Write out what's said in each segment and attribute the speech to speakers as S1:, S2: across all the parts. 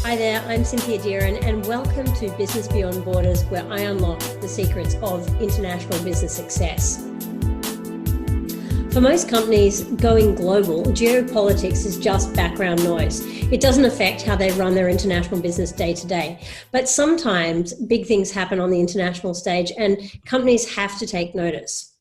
S1: Hi there, I'm Cynthia Deeran and welcome to Business Beyond Borders, where I unlock the secrets of international business success. For most companies going global, geopolitics is just background noise. It doesn't affect how they run their international business day to day. But sometimes big things happen on the international stage and companies have to take notice.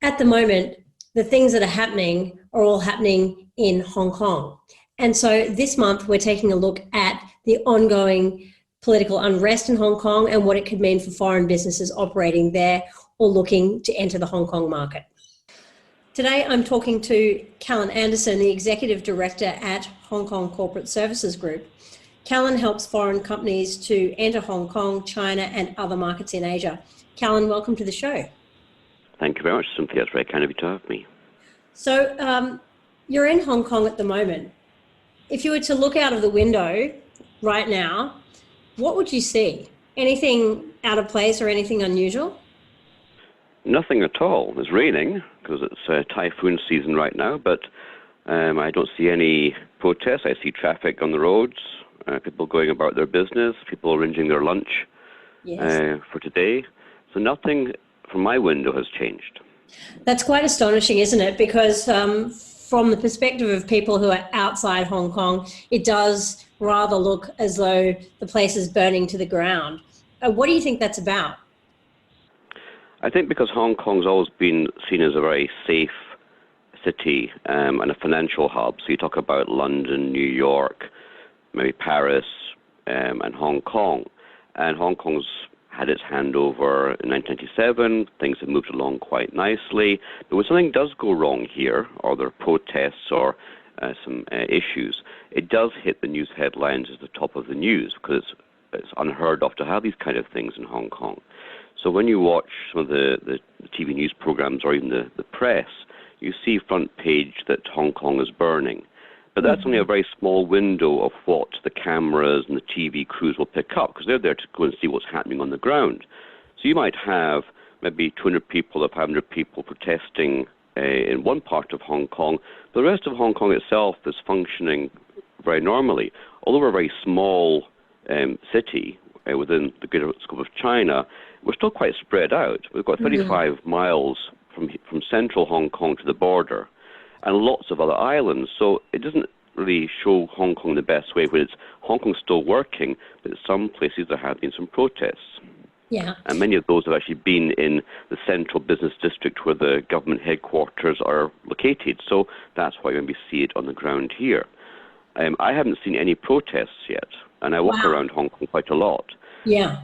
S1: At the moment, the things that are happening are all happening in Hong Kong. And so this month, we're taking a look at the ongoing political unrest in Hong Kong and what it could mean for foreign businesses operating there or looking to enter the Hong Kong market. Today, I'm talking to Callan Anderson, the Executive Director at Hong Kong Corporate Services Group. Callan helps foreign companies to enter Hong Kong, China, and other markets in Asia. Callan, welcome to the show.
S2: Thank you very much, Cynthia. It's very kind of you to have me.
S1: So you're in Hong Kong at the moment. If you were to look out of the window right now, what would you see? Anything out of place or anything unusual?
S2: Nothing at all. It's raining because it's typhoon season right now, but I don't see any protests. I see traffic on the roads, people going about their business, people arranging their lunch for today. So nothing from my window has changed.
S1: That's quite astonishing, isn't it? Because from the perspective of people who are outside Hong Kong, it does rather look as though the place is burning to the ground. What do you think that's about?
S2: I think because Hong Kong's always been seen as a very safe city and a financial hub. So you talk about London, New York, maybe Paris, and Hong Kong. And Hong Kong's had its handover in 1997. Things have moved along quite nicely. But when something does go wrong here, or there are protests or some issues, it does hit the news headlines as the top of the news because it's unheard of to have these kind of things in Hong Kong. So when you watch some of the TV news programs or even the press, you see front page that Hong Kong is burning. But that's only a very small window of what the cameras and the TV crews will pick up because they're there to go and see what's happening on the ground. So you might have maybe 200 people or 500 people protesting in one part of Hong Kong. The rest of Hong Kong itself is functioning very normally. Although we're a very small city within the greater scope of China, we're still quite spread out. We've got 35 miles from central Hong Kong to the border, and lots of other islands. So it doesn't really show Hong Kong the best way, where it's Hong Kong's still working, but in some places there have been some protests.
S1: Yeah. And
S2: many of those have actually been in the central business district where the government headquarters are located. So that's why we see it on the ground here. I haven't seen any protests yet, and I walk around Hong Kong quite a lot.
S1: Yeah.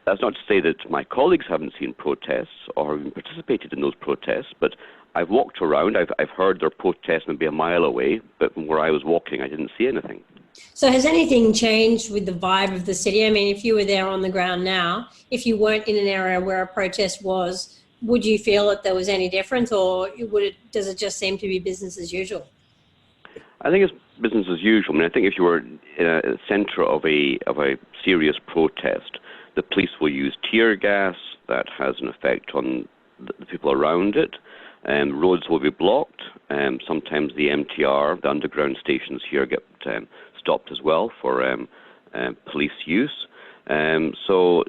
S2: That's not to say that my colleagues haven't seen protests or even participated in those protests, but I've walked around, I've heard their protests maybe a mile away, but from where I was walking, I didn't see anything.
S1: So has anything changed with the vibe of the city? I mean, if you were there on the ground now, if you weren't in an area where a protest was, would you feel that there was any difference, or does it just seem to be business as usual?
S2: I think it's business as usual. I mean, I think if you were in a centre of a serious protest, the police will use tear gas. That has an effect on the people around it. Roads will be blocked. Sometimes the MTR, the underground stations here, get stopped as well for police use. So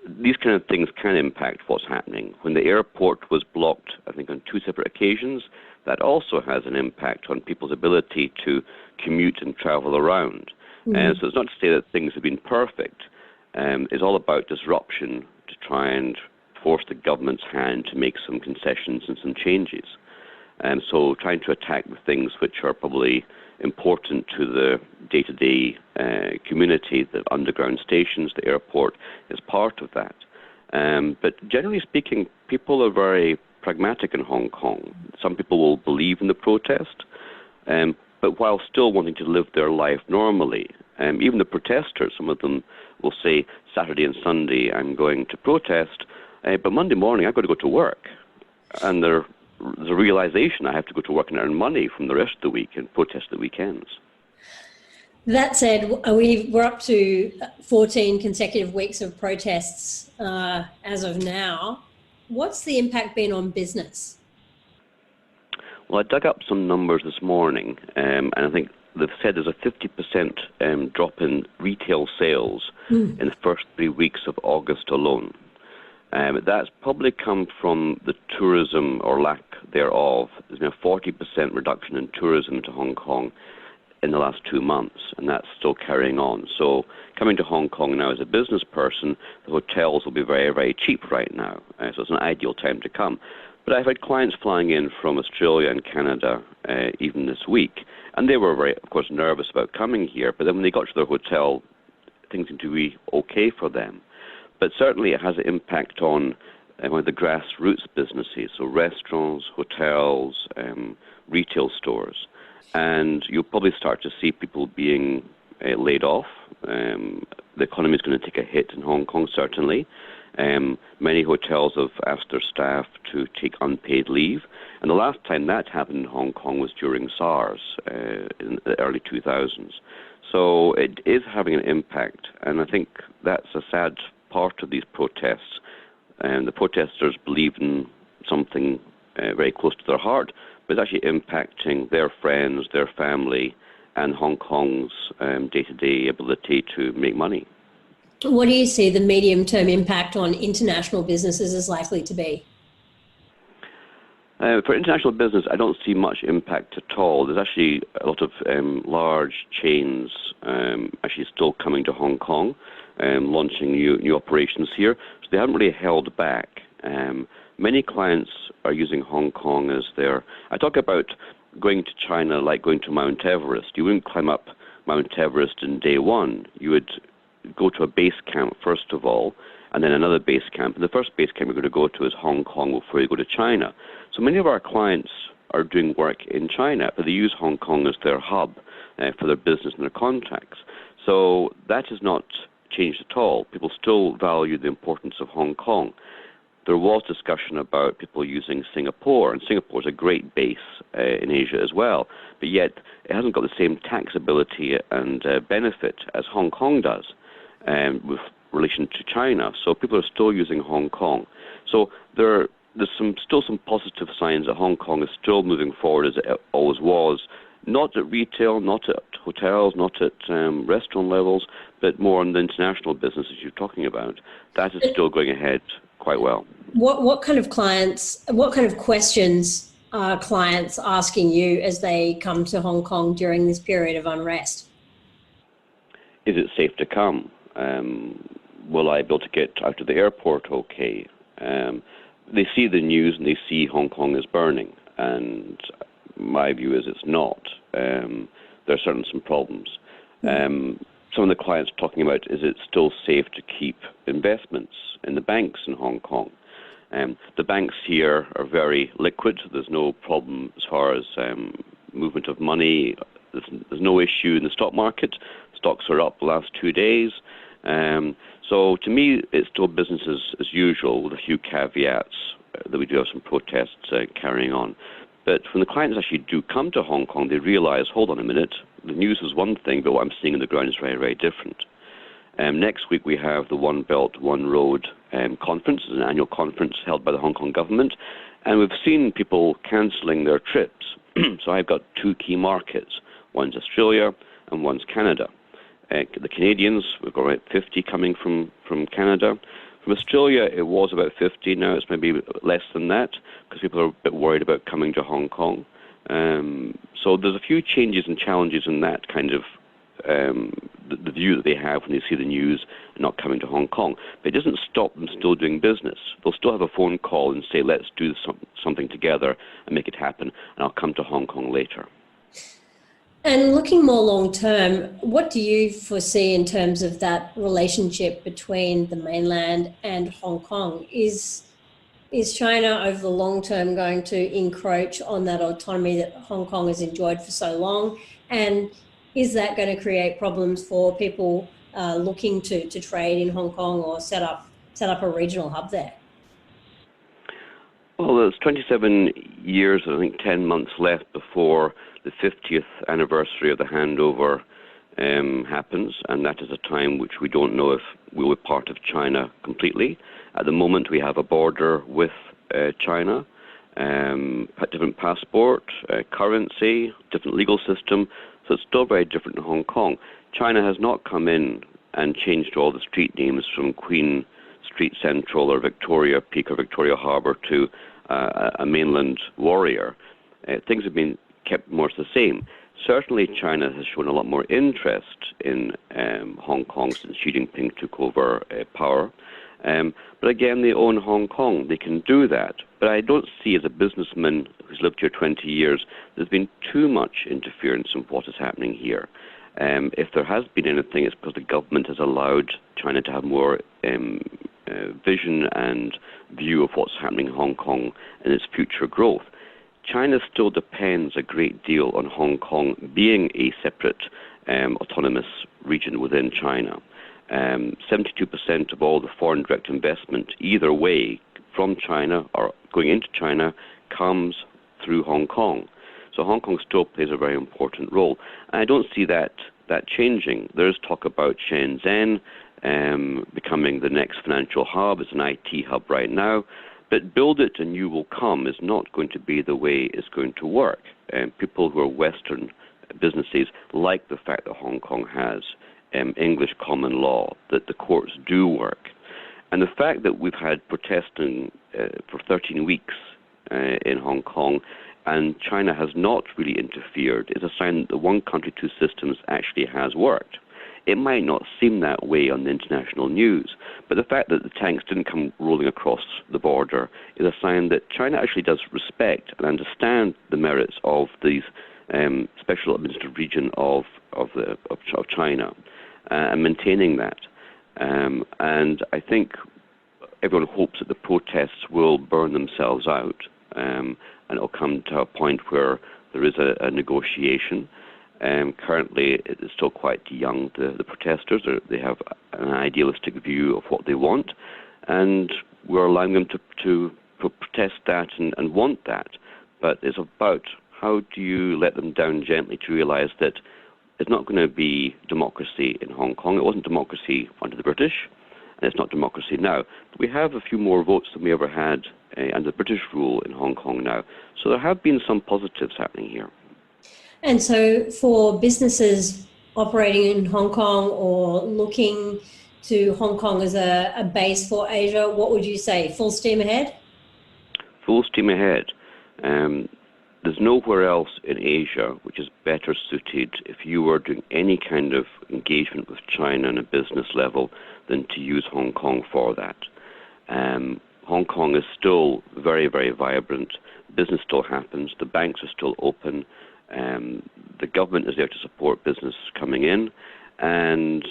S2: these kind of things can impact what's happening. When the airport was blocked, I think on 2 separate occasions, that also has an impact on people's ability to commute and travel around. And so it's not to say that things have been perfect. It's all about disruption to try and force the government's hand to make some concessions and some changes. And so trying to attack the things which are probably important to the day-to-day community, the underground stations, the airport, is part of that. But generally speaking, people are very pragmatic in Hong Kong. Some people will believe in the protest, but while still wanting to live their life normally. Even the protesters, some of them will say, Saturday and Sunday I'm going to protest, but Monday morning I've got to go to work. And there's a realization I have to go to work and earn money from the rest of the week and protest the weekends.
S1: That said, we're up to 14 consecutive weeks of protests as of now. What's the impact been on business?
S2: Well, I dug up some numbers this morning, and I think they've said there's a 50% drop in retail sales in the first 3 weeks of August alone. That's probably come from the tourism or lack thereof. There's been a 40% reduction in tourism to Hong Kong in the last 2 months, and that's still carrying on. So coming to Hong Kong now as a business person, the hotels will be very, very cheap right now. So it's an ideal time to come. But I've had clients flying in from Australia and Canada even this week, and they were very, of course, nervous about coming here. But then when they got to their hotel, things seemed to be okay for them. But certainly it has an impact on one of the grassroots businesses, so restaurants, hotels, retail stores. And you'll probably start to see people being laid off. The economy is going to take a hit in Hong Kong, certainly. Many hotels have asked their staff to take unpaid leave. And the last time that happened in Hong Kong was during SARS in the early 2000s. So it is having an impact. And I think that's a sad part of these protests. And the protesters believe in something very close to their heart, but it's actually impacting their friends, their family, and Hong Kong's day-to-day ability to make money.
S1: What do you see the medium-term impact on international businesses is likely to be?
S2: For international business, I don't see much impact at all. There's actually a lot of large chains actually still coming to Hong Kong, launching new operations here. So they haven't really held back. Many clients are using Hong Kong as their... I talk about going to China like going to Mount Everest. You wouldn't climb up Mount Everest in day one. You would go to a base camp first of all, and then another base camp. And the first base camp you're going to go to is Hong Kong before you go to China. So many of our clients are doing work in China, but they use Hong Kong as their hub for their business and their contacts. So that has not changed at all. People still value the importance of Hong Kong. There was discussion about people using Singapore, and Singapore is a great base in Asia as well, but yet it hasn't got the same taxability and benefit as Hong Kong does with relation to China. So people are still using Hong Kong. So there's still some positive signs that Hong Kong is still moving forward as it always was, not at retail, not at hotels, not at restaurant levels, but more on the international businesses you're talking about. That is still going ahead quite well.
S1: What kind of questions are clients asking you as they come to Hong Kong during this period of unrest?
S2: Is it safe to come? Will I be able to get out of the airport okay? They see the news and they see Hong Kong is burning, and my view is it's not. There are certainly some problems. Some of the clients talking about, is it still safe to keep investments in the banks in Hong Kong? The banks here are very liquid. There's no problem as far as movement of money. There's no issue in the stock market. Stocks are up the last 2 days. So to me, it's still business as usual with a few caveats that we do have some protests carrying on. But when the clients actually do come to Hong Kong, they realize, hold on a minute, the news is one thing, but what I'm seeing on the ground is very, very different. Next week we have the One Belt, One Road conference. It's an annual conference held by the Hong Kong government, and we've seen people cancelling their trips. So I've got two key markets. One's Australia and one's Canada. The Canadians, we've got about 50 coming from Canada. From Australia, it was about 50. Now it's maybe less than that because people are a bit worried about coming to Hong Kong. So there's a few changes and challenges in that kind of the view that they have when they see the news and not coming to Hong Kong. But it doesn't stop them still doing business. They'll still have a phone call and say, let's do something together and make it happen, and I'll come to Hong Kong later.
S1: And looking more long term, what do you foresee in terms of that relationship between the mainland and Hong Kong? Is China over the long term going to encroach on that autonomy that Hong Kong has enjoyed for so long? And is that going to create problems for people looking to trade in Hong Kong or set up a regional hub there?
S2: Well, there's 27 years, I think 10 months left before the 50th anniversary of the handover happens, and that is a time which we don't know if we'll be part of China completely. At the moment, we have a border with China, different passport, currency, different legal system, So it's still very different in Hong Kong. China has not come in and changed all the street names from Queen Street Central or Victoria Peak or Victoria Harbour to a mainland warrior. Things have been kept more the same. Certainly China has shown a lot more interest in Hong Kong since Xi Jinping took over power. But again, they own Hong Kong. They can do that. But I don't see, as a businessman who's lived here 20 years, there's been too much interference in what is happening here. If there has been anything, it's because the government has allowed China to have more vision and view of what's happening in Hong Kong and its future growth. China still depends a great deal on Hong Kong being a separate autonomous region within China. 72% of all the foreign direct investment either way from China or going into China comes through Hong Kong. So Hong Kong still plays a very important role. And I don't see that changing. There's talk about Shenzhen becoming the next financial hub. It's an IT hub right now. But build it and you will come is not going to be the way it's going to work. People who are Western businesses like the fact that Hong Kong has English common law, that the courts do work. And the fact that we've had protesting for 13 weeks in Hong Kong and China has not really interfered is a sign that the one country, two systems actually has worked. It might not seem that way on the international news, but the fact that the tanks didn't come rolling across the border is a sign that China actually does respect and understand the merits of these special administrative region of China and maintaining that. And I think everyone hopes that the protests will burn themselves out and it'll come to a point where there is a negotiation. Currently, it's still quite young, the protesters. They have an idealistic view of what they want, and we're allowing them to protest that and want that. But it's about how do you let them down gently to realize that it's not going to be democracy in Hong Kong. It wasn't democracy under the British, and it's not democracy now. But we have a few more votes than we ever had under the British rule in Hong Kong now. So there have been some positives happening here.
S1: And so for businesses operating in Hong Kong or looking to Hong Kong as a base for Asia, what would you say? Full steam ahead?
S2: Full steam ahead. There's nowhere else in Asia which is better suited if you were doing any kind of engagement with China on a business level than to use Hong Kong for that. Hong Kong is still very, very vibrant. Business still happens. The banks are still open. The government is there to support business coming in, and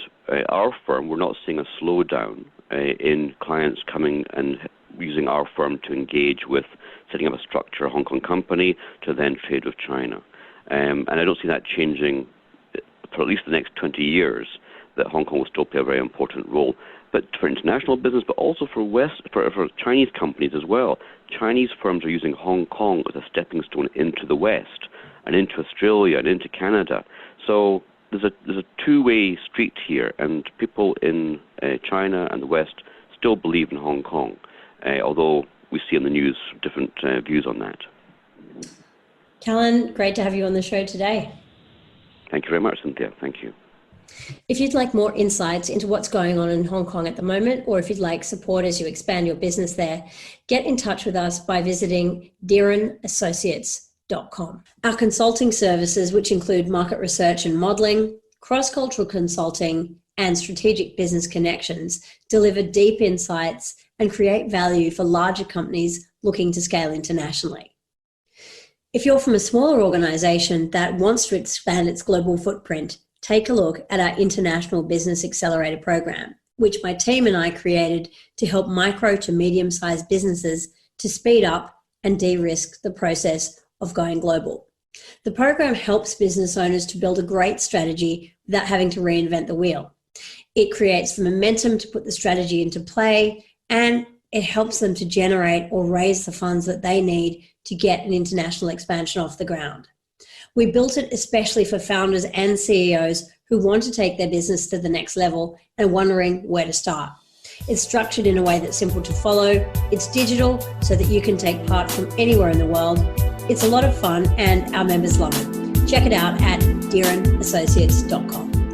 S2: our firm, we're not seeing a slowdown in clients coming and using our firm to engage with setting up a structure, a Hong Kong company, to then trade with China. And I don't see that changing for at least the next 20 years, that Hong Kong will still play a very important role. But for international business, but also for Chinese companies as well. Chinese firms are using Hong Kong as a stepping stone into the West, and into Australia, and into Canada. So there's a two-way street here, and people in China and the West still believe in Hong Kong, although we see in the news different views on that.
S1: Callan, great to have you on the show today.
S2: Thank you very much, Cynthia. Thank you.
S1: If you'd like more insights into what's going on in Hong Kong at the moment, or if you'd like support as you expand your business there, get in touch with us by visiting deerenassociates.com. Our consulting services, which include market research and modeling, cross-cultural consulting, and strategic business connections, deliver deep insights and create value for larger companies looking to scale internationally. If you're from a smaller organization that wants to expand its global footprint, take a look at our International Business Accelerator program, which my team and I created to help micro to medium-sized businesses to speed up and de-risk the process of going global. The program helps business owners to build a great strategy without having to reinvent the wheel. It creates the momentum to put the strategy into play, and it helps them to generate or raise the funds that they need to get an international expansion off the ground. We built it especially for founders and CEOs who want to take their business to the next level and wondering where to start. It's structured in a way that's simple to follow. It's digital so that you can take part from anywhere in the world. It's a lot of fun and our members love it. check it out at deerenassociates.com.